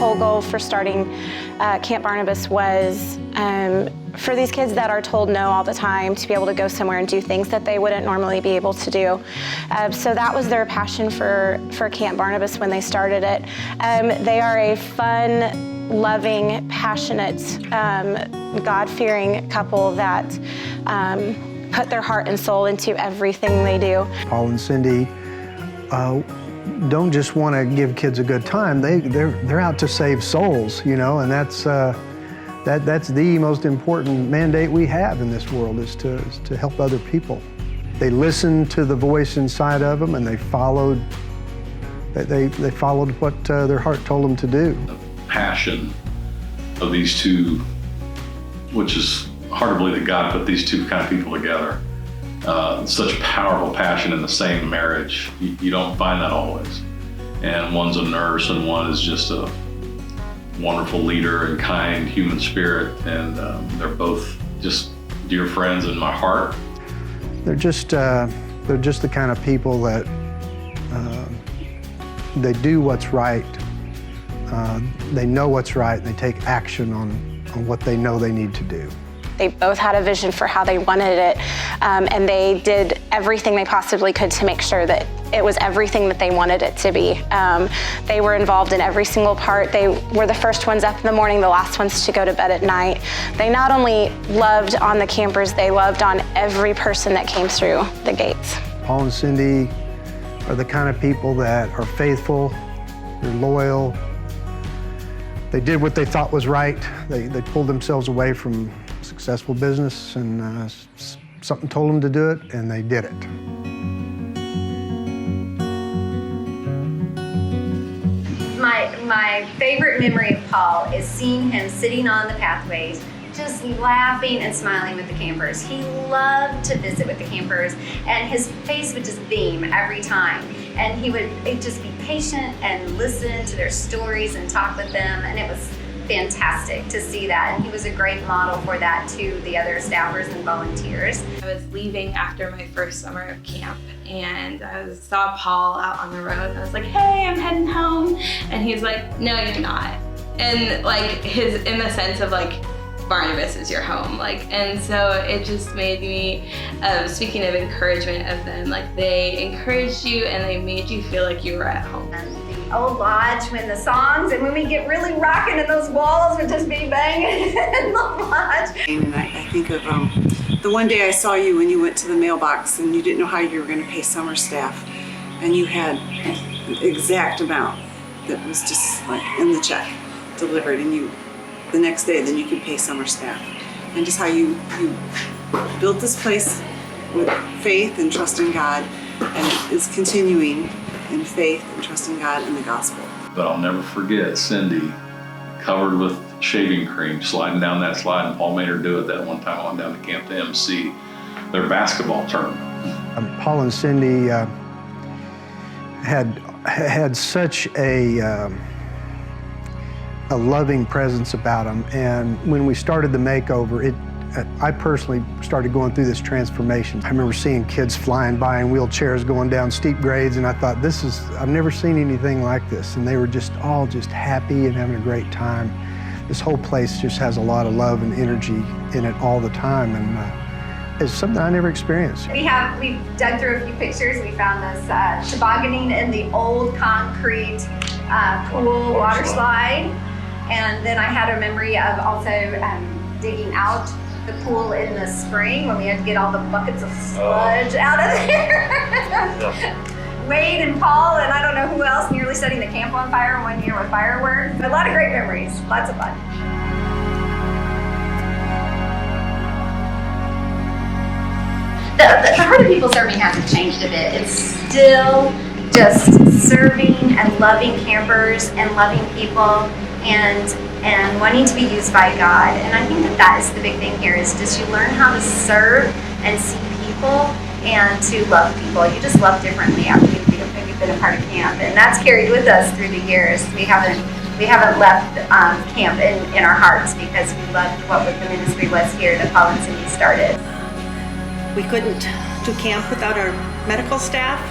whole goal for starting Camp Barnabas was for these kids that are told no all the time to be able to go somewhere and do things that they wouldn't normally be able to do. So that was their passion for Camp Barnabas when they started it. They are a fun, loving, passionate, God-fearing couple that put their heart and soul into everything they do. Paul and Cyndy don't just want to give kids a good time. They're out to save souls, you know, and that's the most important mandate we have in this world is to help other people. They listened to the voice inside of them, and they followed what their heart told them to do. The passion of these two, which is hard to believe that God put these two kind of people together. Such powerful passion in the same marriage. You don't find that always. And one's a nurse and one is just a wonderful leader and kind human spirit. And they're both just dear friends in my heart. They're just the kind of people that they do what's right. They know what's right. They take action on what they know they need to do. They both had a vision for how they wanted it, and they did everything they possibly could to make sure that it was everything that they wanted it to be. They were involved in every single part. They were the first ones up in the morning, the last ones to go to bed at night. They not only loved on the campers, they loved on every person that came through the gates. Paul and Cyndy are the kind of people that are faithful, they're loyal, they did what they thought was right. They pulled themselves away from successful business, and something told them to do it, and they did it. My favorite memory of Paul is seeing him sitting on the pathways, just laughing and smiling with the campers. He loved to visit with the campers, and his face would just beam every time. And he would just be patient and listen to their stories and talk with them, and it was fantastic to see that. And he was a great model for that to the other staffers and volunteers. I was leaving after my first summer of camp, and I saw Paul out on the road, and I was like, hey, I'm heading home. And he's like, no, you're not. And like in the sense of like, Barnabas is your home, and so it just made me, speaking of encouragement of them, they encouraged you and they made you feel like you were at home. And the old lodge, when the songs, and when we get really rocking and those walls would just be banging in the lodge. And I think of the one day I saw you when you went to the mailbox and you didn't know how you were going to pay summer staff, and you had an exact amount that was just in the check delivered, and the next day, then you could pay summer staff. And just how you built this place with faith and trust in God, and it's continuing in faith and trust in God and the gospel. But I'll never forget Cyndy, covered with shaving cream, sliding down that slide, and Paul made her do it that one time I went down to camp to MC their basketball tournament. Paul and Cyndy had such a loving presence about them, and when we started the makeover, I personally started going through this transformation. I remember seeing kids flying by in wheelchairs going down steep grades, and I thought, I've never seen anything like this, and they were all just happy and having a great time. This whole place just has a lot of love and energy in it all the time, and it's something I never experienced. We've dug through a few pictures. We found this tobogganing in the old concrete pool water slide. And then I had a memory of also digging out the pool in the spring when we had to get all the buckets of sludge out of there. Wade and Paul and I don't know who else nearly setting the camp on fire one year with fireworks. A lot of great memories, lots of fun. The heart of people serving hasn't changed a bit. It's still just serving and loving campers and loving people and wanting to be used by God. And I think that is the big thing here, is just you learn how to serve and see people and to love people. You just love differently after you've been a part of camp, and that's carried with us through the years. We haven't left camp in our hearts, because we loved what the ministry was here that Paul and Cyndy started. We couldn't do camp without our medical staff,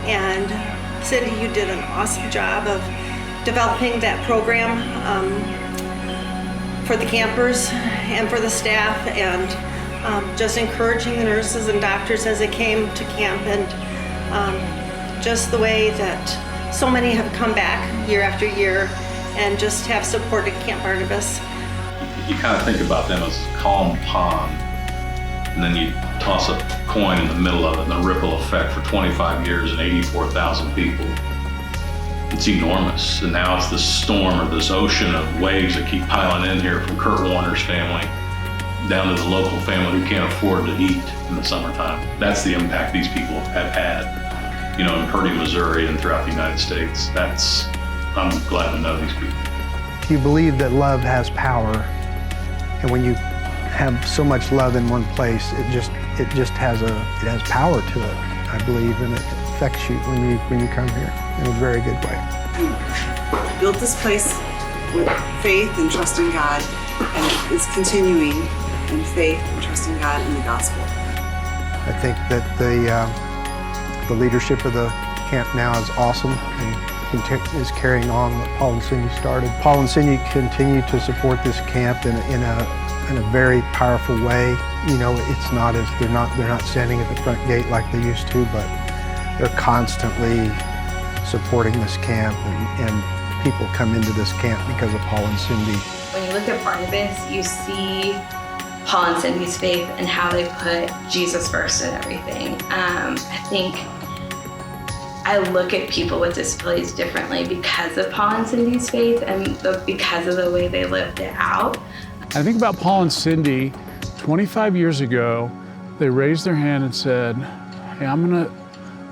and Cyndy, you did an awesome job of developing that program for the campers and for the staff, and just encouraging the nurses and doctors as they came to camp, and just the way that so many have come back year after year and just have supported Camp Barnabas. You kind of think about them as a calm pond, and then you toss a coin in the middle of it, and the ripple effect for 25 years and 84,000 people. It's enormous. And now it's this storm or this ocean of waves that keep piling in here from Kurt Warner's family down to the local family who can't afford to eat in the summertime. That's the impact these people have had, you know, in Purdy, Missouri, and throughout the United States. I'm glad to know these people. If you believe that love has power, and when you have so much love in one place, it has power to it, I believe, and it affects you when you come here in a very good way. We built this place with faith and trust in God, and it's continuing in faith and trusting God in the gospel. I think that the leadership of the camp now is awesome and is carrying on what Paul and Cyndy started. Paul and Cyndy continue to support this camp in a very powerful way. You know, it's not as they're not standing at the front gate like they used to, but they're constantly supporting this camp, and people come into this camp because of Paul and Cyndy. When you look at Barnabas, you see Paul and Cyndy's faith and how they put Jesus first in everything. I think I look at people with disabilities differently because of Paul and Cyndy's faith and because of the way they lived it out. I think about Paul and Cyndy. 25 years ago, they raised their hand and said, "Hey, I'm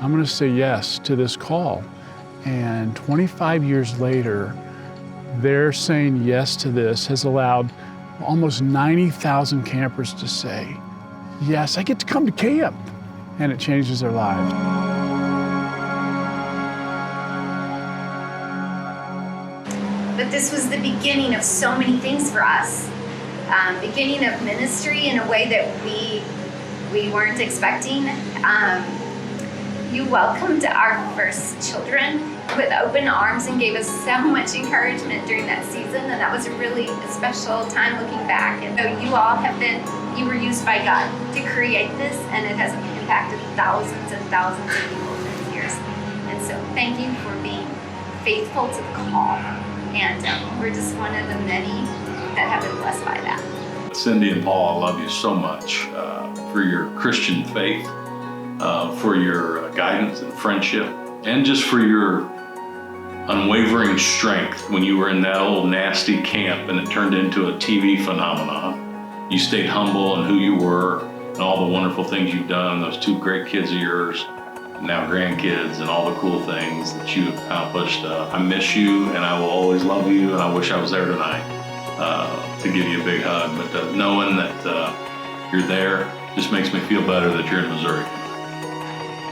gonna say yes to this call." And 25 years later, their saying yes to this has allowed almost 90,000 campers to say, "Yes, I get to come to camp," and it changes their lives. But this was the beginning of so many things for us. Beginning of ministry in a way that we weren't expecting. You welcomed our first children with open arms and gave us so much encouragement during that season, and that was a really special time looking back. And so you were used by God to create this, and it has impacted thousands and thousands of people through the years. And so thank you for being faithful to the call. And we're just one of the many that have been blessed by that. Cyndy and Paul, I love you so much for your Christian faith, for your guidance and friendship, and just for your unwavering strength when you were in that old nasty camp and it turned into a TV phenomenon. You stayed humble in who you were and all the wonderful things you've done, those two great kids of yours, and now grandkids, and all the cool things that you have accomplished. I miss you, and I will always love you, and I wish I was there tonight to give you a big hug. But knowing that you're there just makes me feel better that you're in Missouri.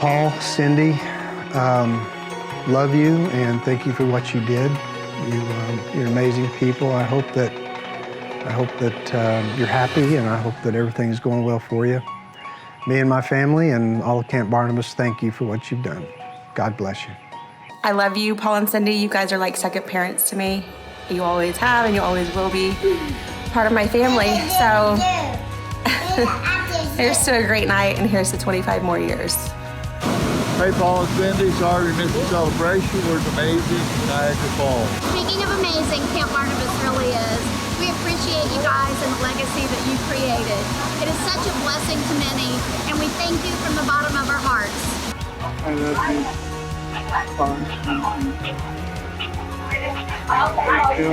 Paul, Cyndy, love you and thank you for what you did. You're amazing people. I hope that you're happy, and I hope that everything's going well for you. Me and my family and all of Camp Barnabas, thank you for what you've done. God bless you. I love you, Paul and Cyndy. You guys are like second parents to me. You always have, and you always will be part of my family. So here's to a great night, and here's to 25 more years. Hey, Paul and Cyndy, sorry we missed the celebration. It was amazing. Niagara Falls. Speaking of amazing, Camp Barnabas really is. We appreciate you guys and the legacy that you created. It is such a blessing to many, and we thank you from the bottom of our hearts. I love you.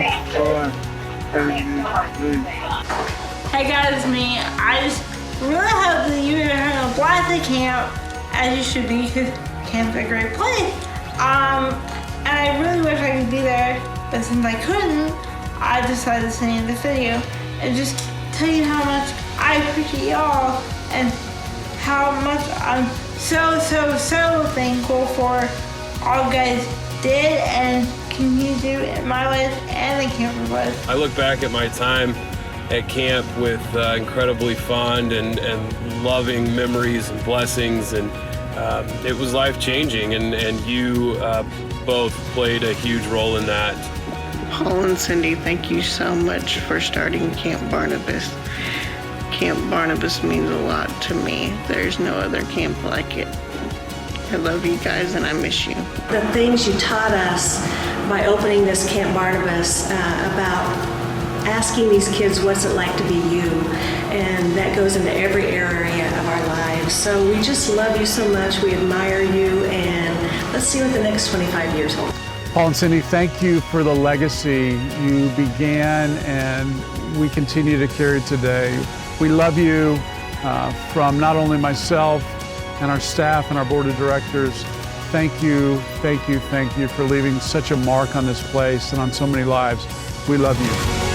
Hey guys, it's me. I just really hope that you're having a blast at camp, as you should be, because camp's a great place. And I really wish I could be there, but since I couldn't, I decided to send you this video and just tell you how much I appreciate y'all and how much I'm so thankful for all you guys did and continue to do in my life and the camper's life. I look back at my time at camp with incredibly fond and loving memories and blessings, and it was life-changing, and you both played a huge role in that. Paul and Cyndy, thank you so much for starting Camp Barnabas. Camp Barnabas means a lot to me. There's no other camp like it. I love you guys and I miss you. The things you taught us by opening this Camp Barnabas about asking these kids what's it like to be you, and that goes into every area of our lives. So we just love you so much, we admire you, and let's see what the next 25 years hold. Paul and Cyndy, thank you for the legacy you began and we continue to carry today. We love you from not only myself and our staff and our board of directors. Thank you, thank you, thank you for leaving such a mark on this place and on so many lives. We love you.